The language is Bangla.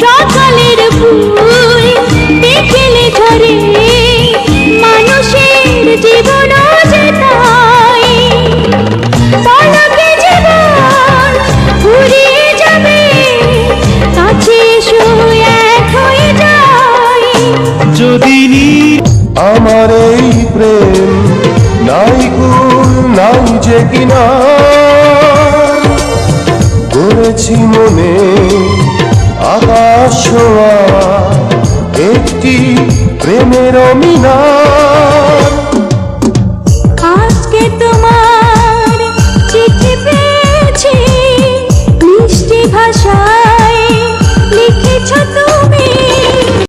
সকালের ফুল বিকেলে ঝরে, মানুষের জীবন যে তাই। পলকে জীবন ফুরিয়ে যাবে, কাছে এসো এক হয়ে যাই। যদি আমার এই প্রেম নাই কুল নাই যে কিনা, করেছি মনে আকাশ ছোঁয়া একটি প্রেমের মিনা।